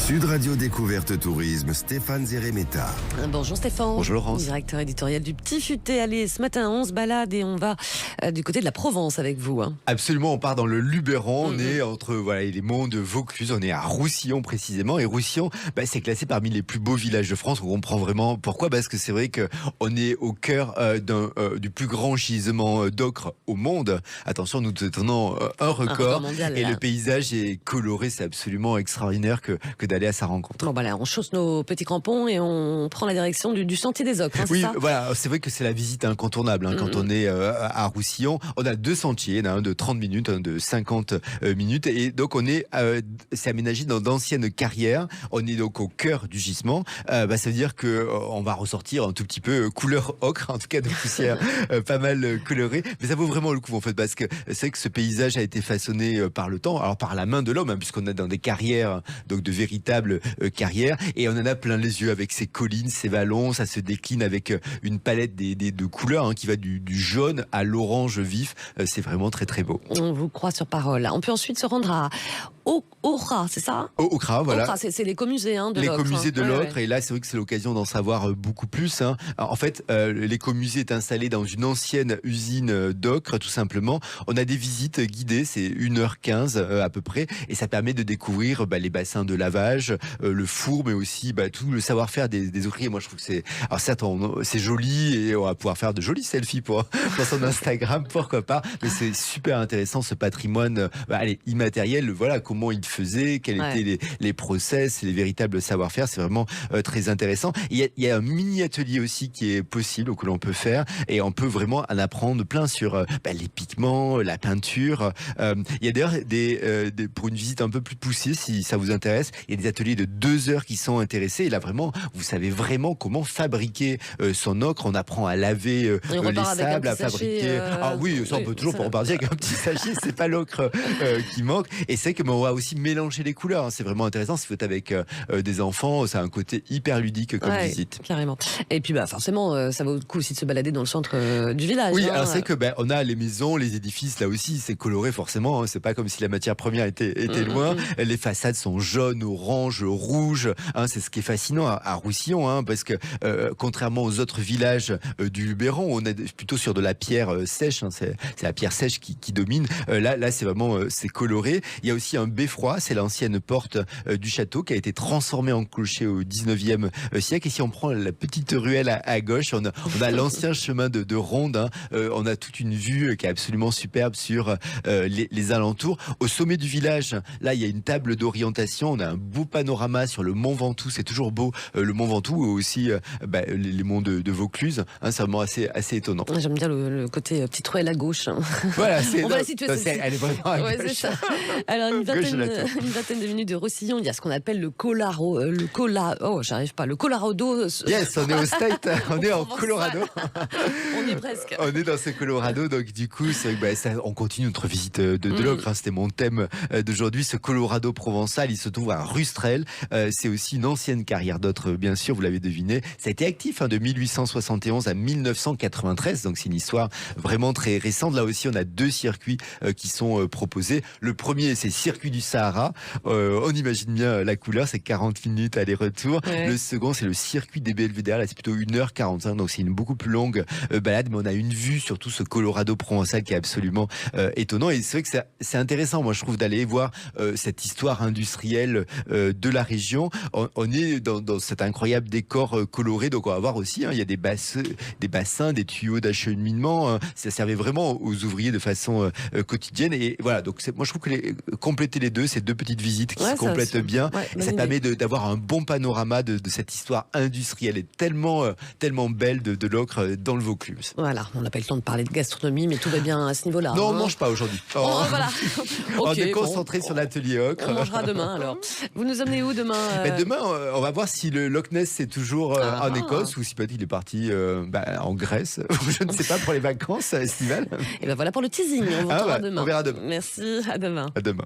Sud Radio Découverte Tourisme, Stéphane Zeremeta. Bonjour Stéphane. Bonjour Laurence. Directeur éditorial du Petit Futé. Allez, ce matin, on se balade et on va du côté de la Provence avec vous. Absolument, on part dans le Luberon. On est entre les monts de Vaucluse. On est à Roussillon précisément. Et Roussillon, c'est classé parmi les plus beaux villages de France. On comprend vraiment pourquoi. Parce que c'est vrai qu'on est au cœur du plus grand gisement d'ocre au monde. Attention, nous détenons un record. Mondial, et là. le paysage est coloré. C'est absolument extraordinaire que d'aller à sa rencontre. Bon, voilà, on chausse nos petits crampons et on prend la direction du sentier des ocres. Oui, c'est ça voilà, c'est vrai que c'est la visite incontournable quand on est à Roussillon. On a deux sentiers, un de 30 minutes, un de 50 minutes. Et donc, c'est aménagé dans d'anciennes carrières. On est donc au cœur du gisement. Ça veut dire qu'on va ressortir un tout petit peu couleur ocre, en tout cas de poussière pas mal colorée. Mais ça vaut vraiment le coup, en fait, parce que c'est vrai que ce paysage a été façonné par le temps, alors par la main de l'homme, puisqu'on est dans des carrières, donc de véritables carrières. Et on en a plein les yeux avec ces collines, ces vallons. Ça se décline avec une palette de couleurs qui va du jaune à l'orange vif. C'est vraiment très très beau. On vous croit sur parole. On peut ensuite se rendre à Aucras, c'est ça Aucras, voilà. Aucras, c'est l'écomusée de l'ocre. L'écomusée de l'ocre. Ouais. Et là, c'est vrai que c'est l'occasion d'en savoir beaucoup plus. Alors, en fait, l'écomusée est installé dans une ancienne usine d'ocre, tout simplement. On a des visites guidées, c'est 1h15 à peu près. Et ça permet de découvrir les bassins de lavage, le four, mais aussi tout le savoir-faire des ouvriers. Moi, je trouve que c'est... Alors certes, c'est joli et on va pouvoir faire de jolis selfies pour son Instagram, pourquoi pas. Mais c'est super intéressant, ce patrimoine immatériel. Voilà, comment il faisait, quels étaient les process, les véritables savoir-faire. C'est vraiment très intéressant. Il y a un mini-atelier aussi qui est possible, que l'on peut faire. Et on peut vraiment en apprendre plein sur les pigments, la peinture. Il y a d'ailleurs pour une visite un peu plus poussée, si ça vous intéresse, il y a des ateliers de 2 heures qui sont intéressés. Et là, vraiment, vous savez vraiment comment fabriquer son ocre. On apprend à laver les sables, à fabriquer... Ah oui, ça on peut toujours repartir avec un petit sachet. C'est pas l'ocre qui manque. Et c'est que on va aussi mélanger les couleurs. C'est vraiment intéressant. Si vous êtes avec des enfants, ça a un côté hyper ludique comme visite. Carrément. Et puis forcément, ça vaut le coup aussi de se balader dans le centre du village. Oui, alors c'est que on a les maisons, les édifices, là aussi, c'est coloré forcément. C'est pas comme si la matière première était loin. Les façades sont jaunes, orange, rouges. C'est ce qui est fascinant à Roussillon, parce que contrairement aux autres villages du Luberon, on est plutôt sur de la pierre sèche. C'est la pierre sèche qui domine. Là, c'est vraiment c'est coloré. Il y a aussi un beffroi, c'est l'ancienne porte du château qui a été transformée en clocher au 19e siècle. Et si on prend la petite ruelle à gauche, on a l'ancien chemin de ronde. On a toute une vue qui est absolument superbe sur les alentours. Au sommet du village, là, il y a une table d'orientation. On a un beau panorama sur le Mont Ventoux. C'est toujours beau, le Mont Ventoux, aussi les monts de Vaucluse. C'est vraiment assez étonnant. J'aime bien le côté petite ruelle à gauche. Voilà, on va la situer. Elle est vraiment à gauche. C'est ça. Alors, une vingtaine de minutes de Roussillon, il y a ce qu'on appelle le Colorado. Yes, on est au State, on est en Colorado. On y est presque. On est dans ce Colorado, donc du coup, c'est vrai que on continue notre visite de l'ocre. C'était mon thème d'aujourd'hui, ce Colorado provençal. Il se trouve à Rustrel. C'est aussi une ancienne carrière d'ocre, bien sûr, vous l'avez deviné. Ça a été actif de 1871 à 1993, donc c'est une histoire vraiment très récente. Là aussi, on a 2 circuits qui sont proposés. Le premier, c'est circuit du Sahara. On imagine bien la couleur, c'est 40 minutes aller-retour. Ouais. Le second, c'est le circuit des Belvédères. Là, c'est plutôt 1h45, donc c'est une beaucoup plus longue balade. Mais on a une vue sur tout ce Colorado provençal qui est absolument étonnant. Et c'est vrai que c'est intéressant, moi, je trouve, d'aller voir cette histoire industrielle de la région. On est dans cet incroyable décor coloré. Donc, on va voir aussi, il y a des bassins, des tuyaux d'acheminement. Ça servait vraiment aux ouvriers de façon quotidienne. Et voilà, donc moi, je trouve que compléter les deux, ces 2 petites visites qui se complètent bien, ça permet d'avoir un bon panorama de cette histoire industrielle et tellement belle de l'ocre dans le Vaucluse. Voilà, on n'a pas eu le temps de parler de gastronomie, mais tout va bien à ce niveau-là. Non, on ne mange pas aujourd'hui. Voilà. On est concentré sur l'atelier ocre. On mangera demain alors. Vous nous emmenez où demain Demain, on va voir si le Loch Ness est toujours en Écosse ou si peut-être il est parti en Grèce. Je ne sais pas, pour les vacances estivales. Et voilà pour le teasing. On vous retrouvera demain. On verra demain. Merci, à demain. À demain.